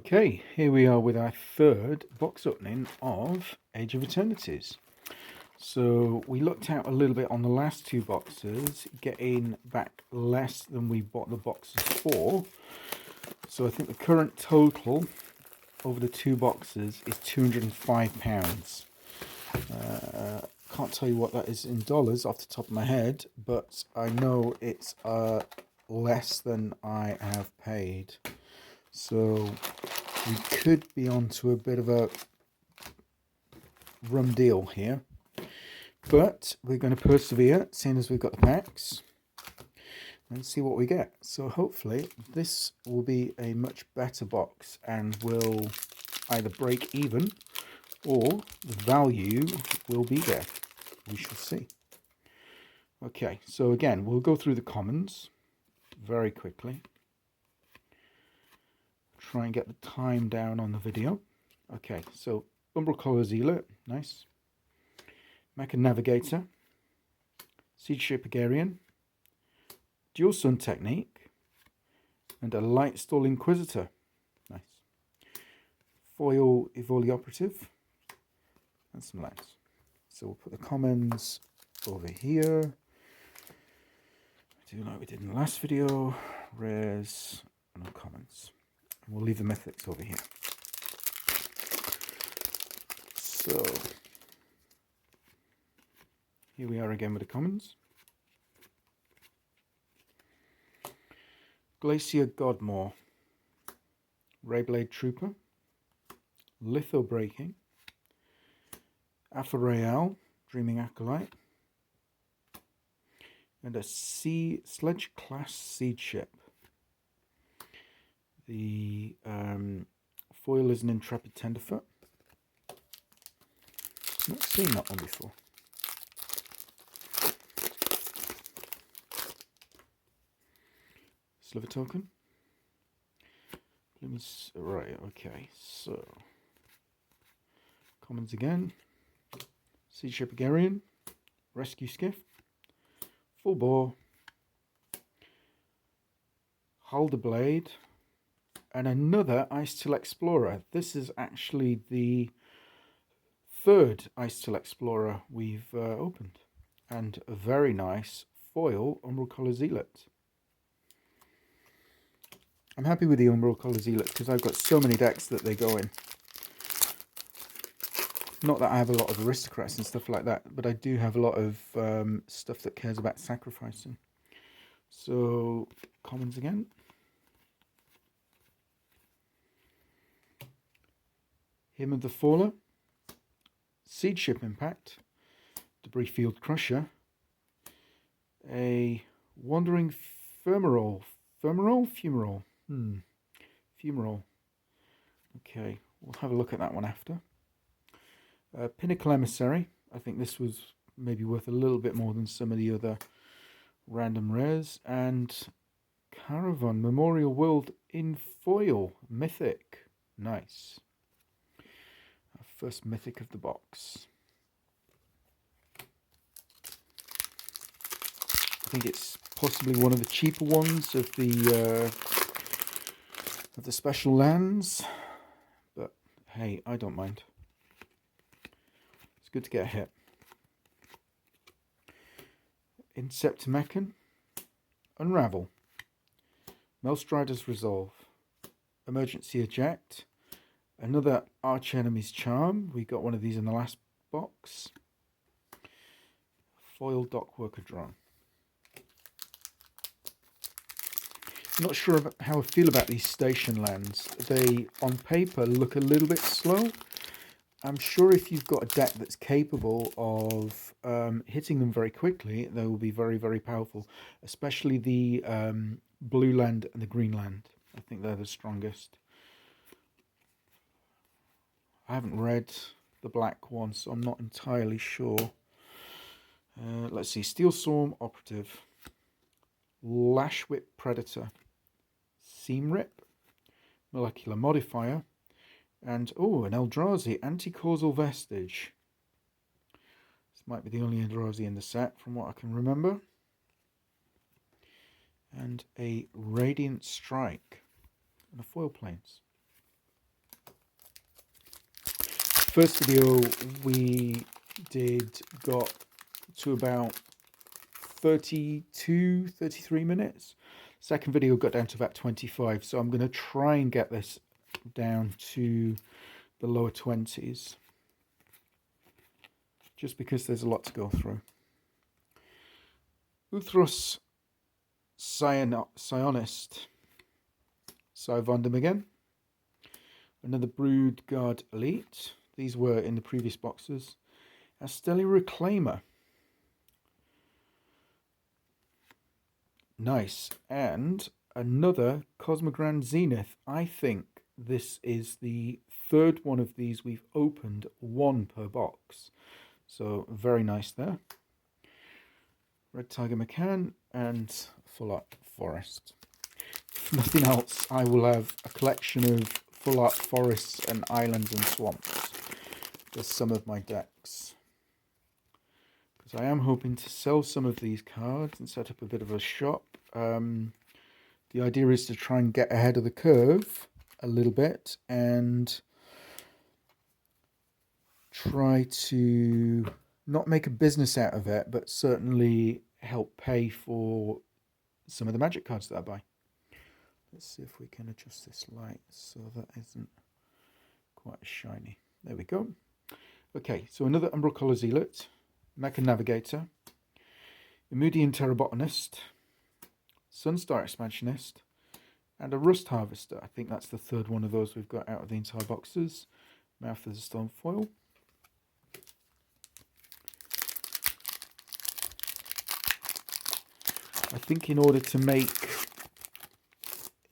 Okay, here we are with our third box opening of Age of Eternities. So we looked out a little bit on the last two boxes, getting back less than we bought the boxes for. So I think the current total over the two boxes is £205. Can't tell you what that is in dollars off the top of my head, but I know it's less than I have paid. So we could be onto a bit of a rum deal here, but we're going to persevere, seeing as we've got the packs, and see what we get. So hopefully this will be a much better box and will either break even or the value will be there. We shall see. Okay, so again, we'll go through the commons very quickly. Try and get the time down on the video. Okay, so Umbral Collar Zealot, nice. Mecha Navigator, Siege Ship Hegarian, Dual Sun Technique, and a Light Stall Inquisitor, nice. Foil Evoli Operative, and some lands. So we'll put the commons over here. Do like we did in the last video, rares and uncommons. And we'll leave the mythics over here. So here we are again with the commons. Glacier Godmore, Rayblade Trooper, Litho Breaking, Apharael, Dreaming Acolyte, and a Sea Sledge class Siege Ship. The foil is an Intrepid Tenderfoot. Not seen that one before. Sliver Token. Right, okay, so commons again. Siege Ship Hegarian, Rescue Skiff, Full Bore, Halder Blade, and another Ice-Till Explorer. This is actually the third Ice-Till Explorer we've opened, and a very nice foil Umbral Collar Zealot. I'm happy with the Umbral Collar Zealot because I've got so many decks that they go in. Not that I have a lot of aristocrats and stuff like that, but I do have a lot of stuff that cares about sacrificing. So, commons again. Hymn of the Faller, Siege Ship Impact, Debris Field Crusher, a Wandering Fumarole. Fumarole. Okay, we'll have a look at that one after. Pinnacle Emissary. I think this was maybe worth a little bit more than some of the other random rares. And Caravan Memorial World in foil. Mythic. Nice. Our first mythic of the box. I think it's possibly one of the cheaper ones of the special lands, but hey, I don't mind. It's good to get a hit. Incept Mechan, Unravel, Melstrider's Resolve, Emergency Eject, another Arch Enemy's Charm. We got one of these in the last box. Foil Dockworker Drone. I'm not sure how I feel about these station lands. They, on paper, look a little bit slow. I'm sure if you've got a deck that's capable of hitting them very quickly, they will be very, very powerful. Especially the blue land and the green land. I think they're the strongest. I haven't read the black one, so I'm not entirely sure. Let's see. Steel Storm Operative. Lash Whip Predator. Seam Rip, Molecular Modifier, and an Eldrazi Anti-Causal Vestige. This might be the only Eldrazi in the set from what I can remember. And a Radiant Strike and a Foil Plains. first video we got to about 32, 33 minutes. Second video got down to about 25. So I'm going to try and get this down to the lower 20s. Just because there's a lot to go through. Uthros Sionist. Sivondum again. Another Brood Guard Elite. These were in the previous boxes. Asteli Reclaimer. Nice. And another Cosmogrand Zenith. I think this is the third one of these we've opened, one per box. So very nice there. Red Tiger McCann and Full Art Forest. If nothing else, I will have a collection of Full Art Forests and Islands and Swamps. Just some of my decks. Because I am hoping to sell some of these cards and set up a bit of a shop. The idea is to try and get ahead of the curve a little bit and try to not make a business out of it, but certainly help pay for some of the Magic cards that I buy. Let's see if we can adjust this light so that isn't quite as shiny. There we go. Okay, so another Umbral Collar Zealot, Mecha Navigator, Emudian Terrabotanist, Sunstar Expansionist, and a Rust Harvester. I think that's the third one of those we've got out of the entire boxes. Mouth of the Storm foil. I think in order to make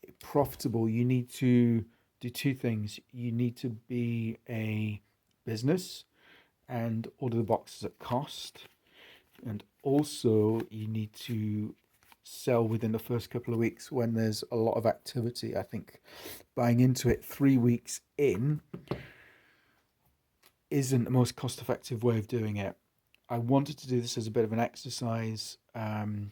it profitable, you need to do two things. You need to be a business and order the boxes at cost. And also you need to sell within the first couple of weeks when there's a lot of activity. I think buying into it 3 weeks in isn't the most cost-effective way of doing it. I wanted to do this as a bit of an exercise and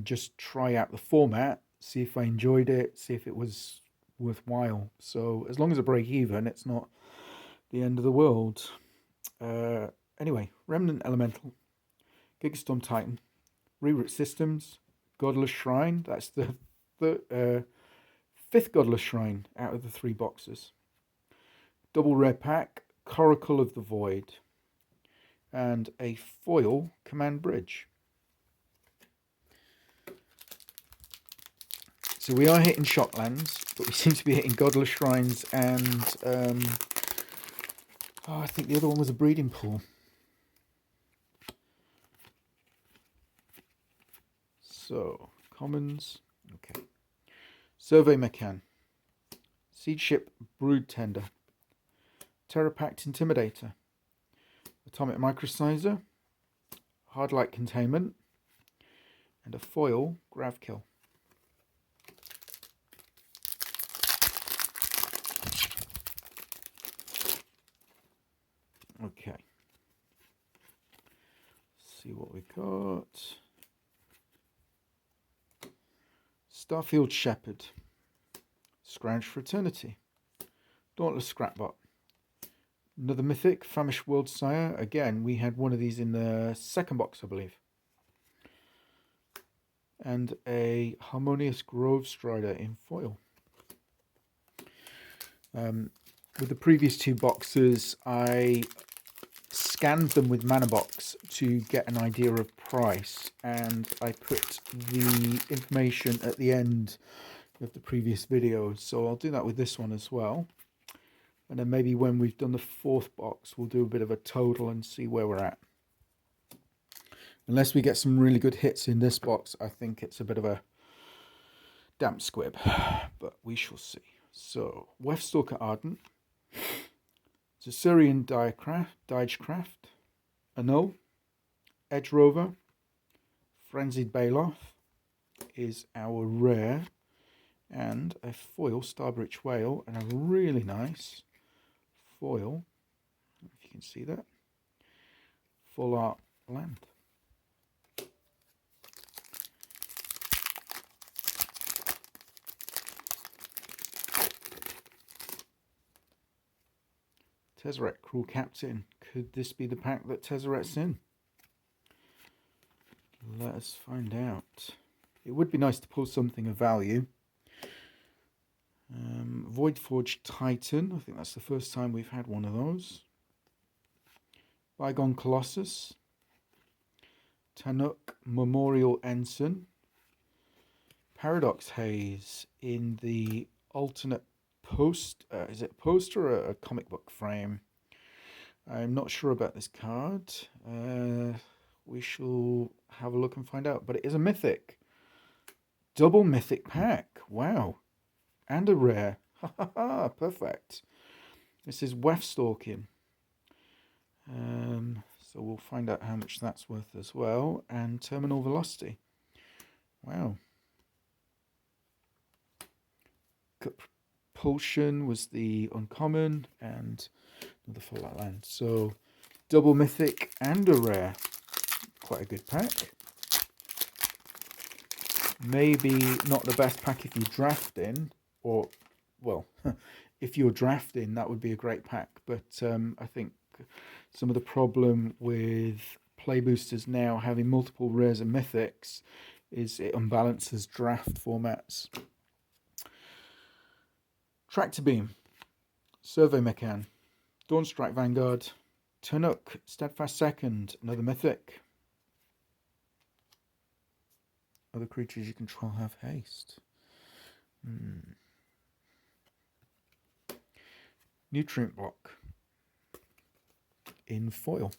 just try out the format, see if I enjoyed it, see if it was worthwhile. So as long as I break even, it's not the end of the world. Anyway, Remnant Elemental, Gigastorm Titan, Reroute Systems, Godless Shrine. That's the fifth Godless Shrine out of the 3 boxes. Double rare pack, Coracle of the Void, and a foil Command Bridge. So we are hitting Shocklands, but we seem to be hitting Godless Shrines and I think the other one was a Breeding Pool. So, commons, okay. Survey Mechan, Siege Ship Brood Tender, Terrapact Intimidator, Atomic Microsizer, Hardlight Containment, and a foil Gravkill. Okay. Let's see what we got. Starfield Shepherd, Scrounge for Eternity, Dauntless Scrapbot, another Mythic, Famished World Sire. Again, we had one of these in the second box, I believe. And a Harmonious Grove Strider in foil. With the previous 2 boxes, I scanned them with Manabox to get an idea of price, and I put the information at the end of the previous video, so I'll do that with this one as well. And then maybe when we've done the 4th box, we'll do a bit of a total and see where we're at. Unless we get some really good hits in this box, I think it's a bit of a damp squib, but we shall see. So, Weftstalker Ardent, Zasurian Digecraft, Annul, Edge Rover, Frenzied Bailoff is our rare, and a foil Starbridge Whale, and a really nice foil, if you can see that, Full Art Land. Tezzeret, Cruel Captain. Could this be the pack that Tezzeret's in? Let us find out. It would be nice to pull something of value. Voidforge Titan. I think that's the first time we've had one of those. Bygone Colossus. Tanuk Memorial Ensign. Paradox Haze in the alternate is it a poster or a comic book frame? I'm not sure about this card. We shall have a look and find out. But it is a mythic. Double mythic pack. Wow. And a rare. Ha ha ha. Perfect. This is Weft Stalking. So we'll find out how much that's worth as well. And Terminal Velocity. Wow. Propulsion was the uncommon and another full outland. So double mythic and a rare. Quite a good pack. Maybe not the best pack if you draft in, or well, if you're drafting, that would be a great pack. But I think some of the problem with play boosters now having multiple rares and mythics is it unbalances draft formats. Tractor Beam, Survey Mechan, Dawnstrike Vanguard, Tanuk, Steadfast Second, another mythic. Other creatures you control have haste. Nutrient Block in foil.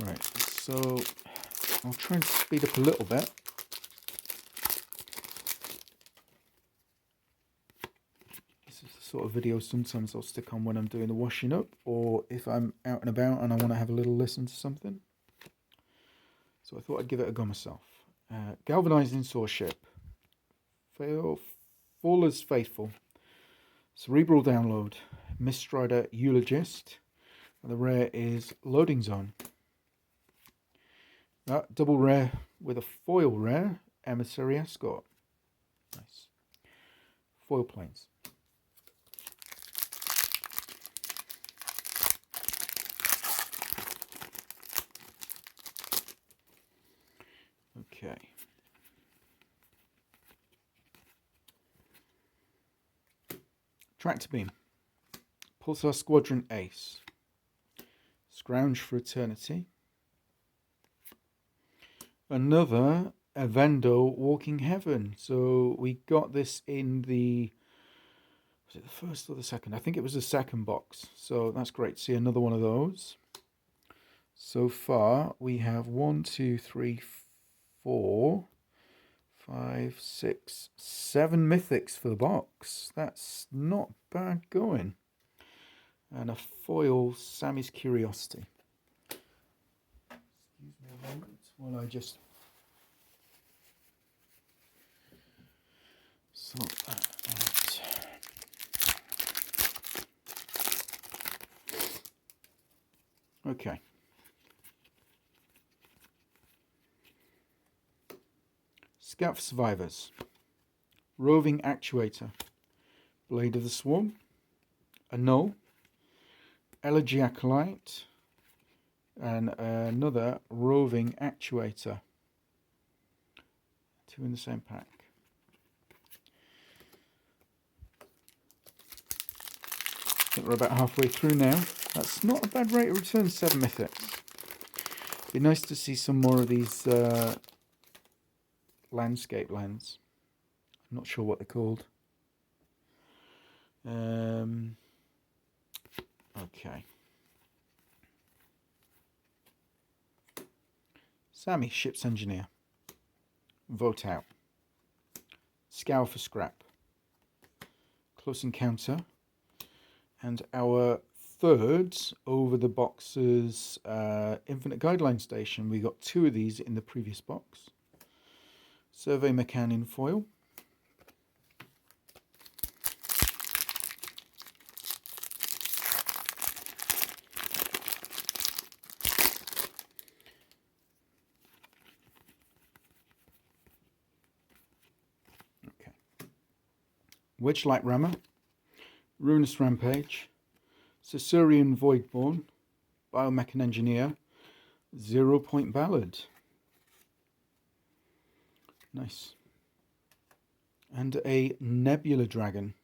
Right, so I'll try and speed up a little bit. This is the sort of video sometimes I'll stick on when I'm doing the washing up, or if I'm out and about and I want to have a little listen to something. So I thought I'd give it a go myself. Galvanizing Sourship. Faller's Faithful. Cerebral Download. Miststrider Eulogist. And the rare is Loading Zone. Double rare with a foil rare. Emissary Escort. Nice. Foil planes. Okay. Tractor Beam. Pulsar Squadron Ace. Scrounge for Eternity. Another Avendo Walking Heaven. So we got this in the... Was it the first or the second? I think it was the second box. So that's great to see another one of those. So far we have 1, 2, 3, 4, 5, 6, 7 mythics for the box. That's not bad going. And a foil Sammy's Curiosity. Excuse me a moment while I just sort that out. Okay. Scout for Survivors. Roving Actuator. Blade of the Swarm. Annul. Elegy Acolyte. And another Roving Actuator. 2 in the same pack. I think we're about halfway through now. That's not a bad rate of return, 7 mythics. Be nice to see some more of these landscape lands. I'm not sure what they're called. Okay. Sammy, Ship's Engineer. Vote Out. Scour for Scrap. Close Encounter. And our third over the box's Infinite Guideline Station. We got 2 of these in the previous box. Survey Mechan in foil. Okay. Witchlight Rammer. Ruinous Rampage, Caesarean Voidborn, Biomechan Engineer, 0 Point Ballad. Nice. And a Nebula Dragon.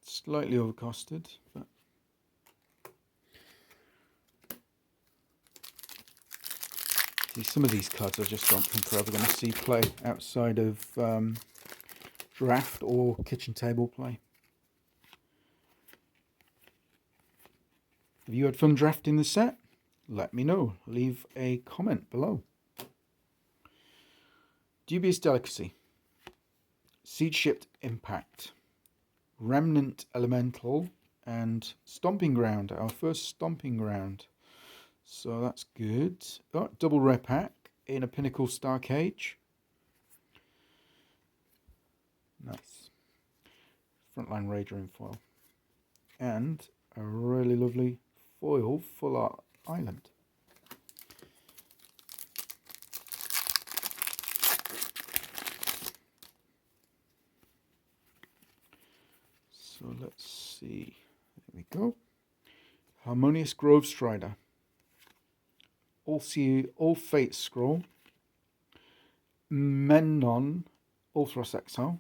Slightly overcosted, but see, some of these cards I just don't think we're ever going to see play outside of draft or kitchen table play. Have you had fun drafting the set? Let me know. Leave a comment below. Dubious Delicacy, Seed Shipped Impact, Remnant Elemental, and Stomping Ground, our first Stomping Ground. So that's good. Oh, double rare pack in a Pinnacle Star Cage. Nice. Frontline Raider in foil. And a really lovely foil Full Art Island. So let's see. There we go. Harmonious Grove Strider. All Fate Scroll. Mennon Ulthros Exile.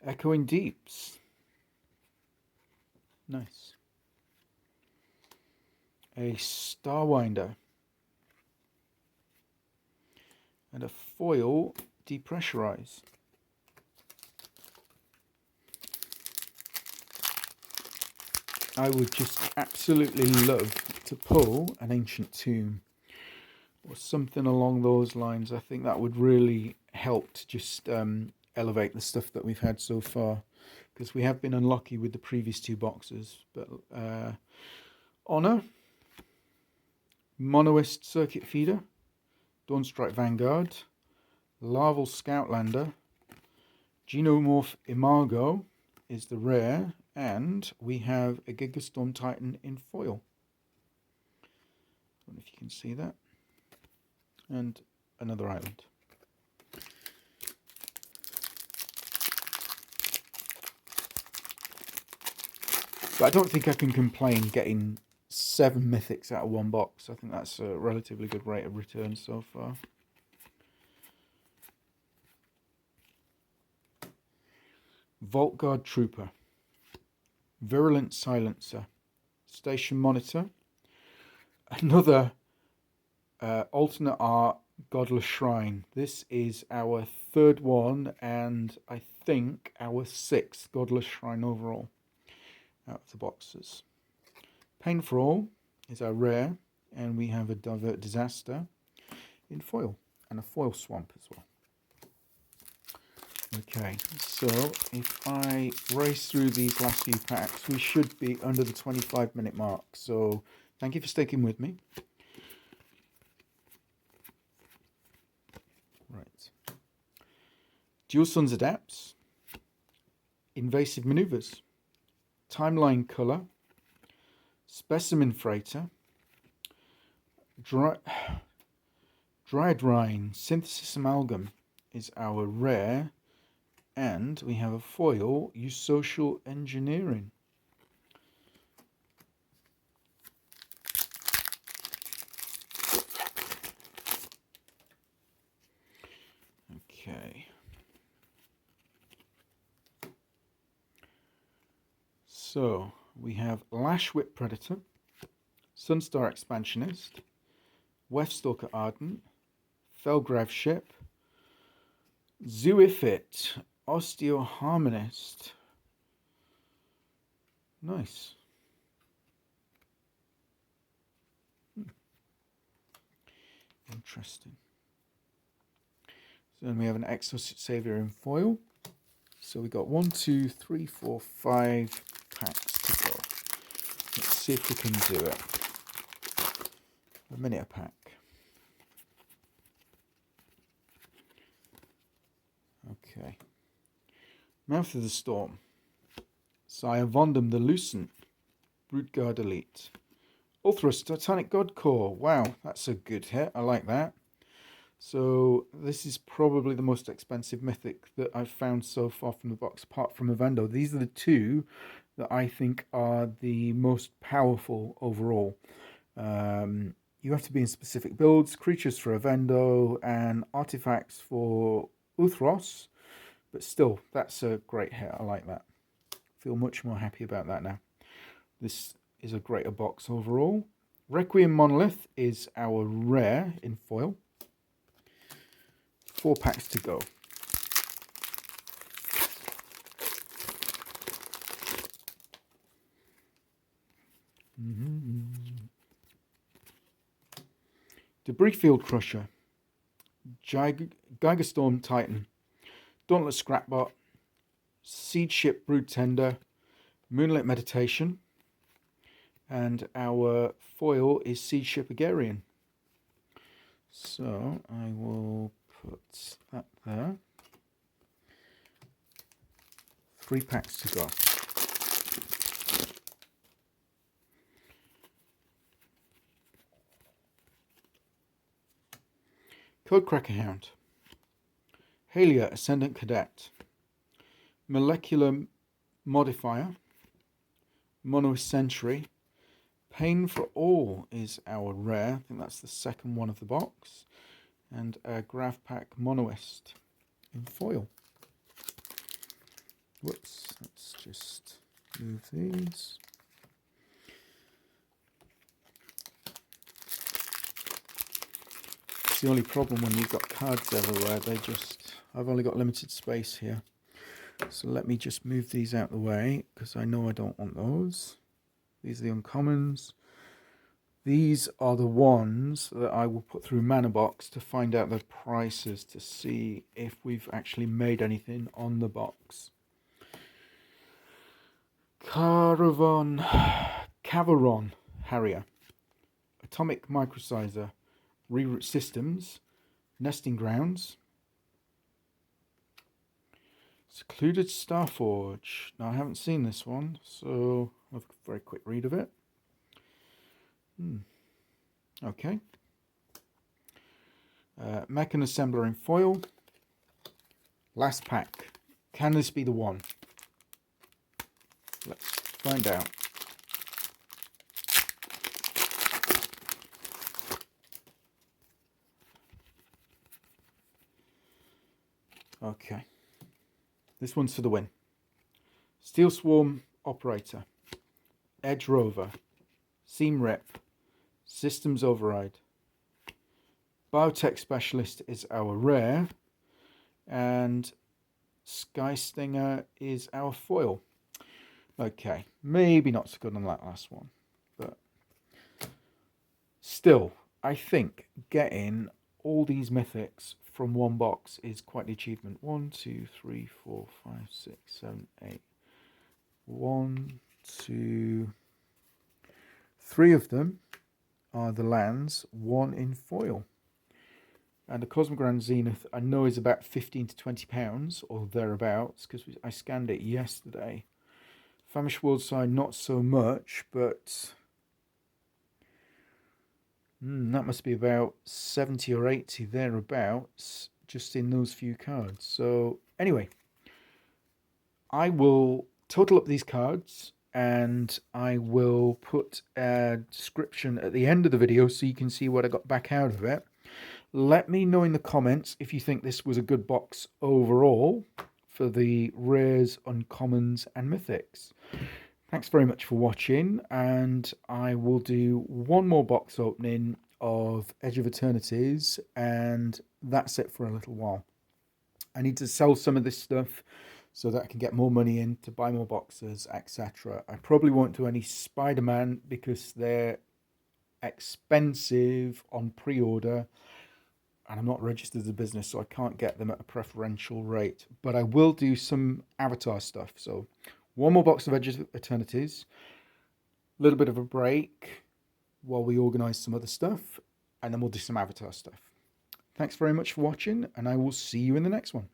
Echoing Deeps. Nice. A Starwinder. And a foil Depressurize. I would just absolutely love to pull an Ancient Tomb or something along those lines. I think that would really help to just elevate the stuff that we've had so far, because we have been unlucky with the previous two boxes. But Honor, Monoist Circuit Feeder, Dawnstrike Vanguard, Larval Scoutlander, Genomorph Imago is the rare, and we have a Gigastorm Titan in foil. I don't know if you can see that. And another island. But I don't think I can complain getting 7 mythics out of one box. I think that's a relatively good rate of return so far. Vault Guard Trooper, Virulent Silencer, Station Monitor, another alternate art Godless Shrine. This is our 3rd one, and I think our 6th Godless Shrine overall out of the boxes. Pain for All is our rare, and we have a Divert Disaster in foil, and a foil Swamp as well. Okay, so if I race through these last few packs, we should be under the 25-minute mark. So thank you for sticking with me. Right. Dual Suns Adapts, Invasive Maneuvers, Timeline Color, Specimen Freighter, Dryadrine Synthesis Amalgam is our rare, and we have a foil Eusocial Engineering. Okay. So we have Lash Whip Predator, Sunstar Expansionist, Weftstalker Ardent, Felgrav Ship, Zooifit, Osteoharmonist. Nice. Interesting. So then we have an Exo Savior in foil. So we got 1, 2, 3, 4, 5 packs to go. Let's see if we can do it. A minute a pack. Okay. Mouth of the Storm. Sire Vondum the Lucent. Broodguard Elite. Ulthros Titanic God Core. Wow, that's a good hit. I like that. So this is probably the most expensive mythic that I've found so far from the box, apart from Avendo. These are the two that I think are the most powerful overall. You have to be in specific builds, creatures for Avendo and artifacts for Uthros, but still, that's a great hit. I like that. Feel much more happy about that now. This is a greater box overall. Requiem Monolith is our rare in foil. 4 packs to go. Debris Field Crusher, Gigastorm Titan, Dauntless Scrapbot, Seed Ship Brood Tender, Moonlit Meditation, and our foil is Seed Ship Agarian. So I will put that there. 3 packs to go. Codecracker Hound, Halia Ascendant Cadet, Molecular Modifier, Mono Sentry, Pain for All is our rare. I think that's the second one of the box. And a Grav Pack Monoist in foil. Whoops, let's just move these. It's the only problem when you've got cards everywhere. I've only got limited space here. So let me just move these out of the way, because I know I don't want those. These are the uncommons. These are the ones that I will put through Mana Box to find out the prices, to see if we've actually made anything on the box. Cavaron Harrier, Atomic Microsizer, Reroute Systems, Nesting Grounds, Secluded Starforge. Now I haven't seen this one, so I'll have a very quick read of it. Okay. Mechan Assembler in foil. Last pack. Can this be the one? Let's find out. Okay. This one's for the win. Steel Swarm Operator, Edge Rover, Seam Rip, Systems Override. Biotech Specialist is our rare, and Sky Stinger is our foil. Okay, maybe not so good on that last one, but still, I think getting all these mythics from one box is quite the achievement. 1, 2, 3, 4, 5, 6, 7, 8. 1, 2, 3 of them are the lands, 1 in foil. And the Cosmogrand Zenith I know is about £15 to £20 or thereabouts, because I scanned it yesterday. Famished Worldside not so much, but that must be about 70 or 80 thereabouts, just in those few cards. So anyway, I will total up these cards and I will put a description at the end of the video so you can see what I got back out of it. Let me know in the comments if you think this was a good box overall for the rares, uncommons and mythics. Thanks very much for watching, and I will do one more box opening of Edge of Eternities, and that's it for a little while. I need to sell some of this stuff so that I can get more money in to buy more boxes, etc. I probably won't do any Spider-Man because they're expensive on pre-order, and I'm not registered as a business, so I can't get them at a preferential rate. But I will do some Avatar stuff. So one more box of Edge of Eternities, a little bit of a break while we organise some other stuff, and then we'll do some Avatar stuff. Thanks very much for watching, and I will see you in the next one.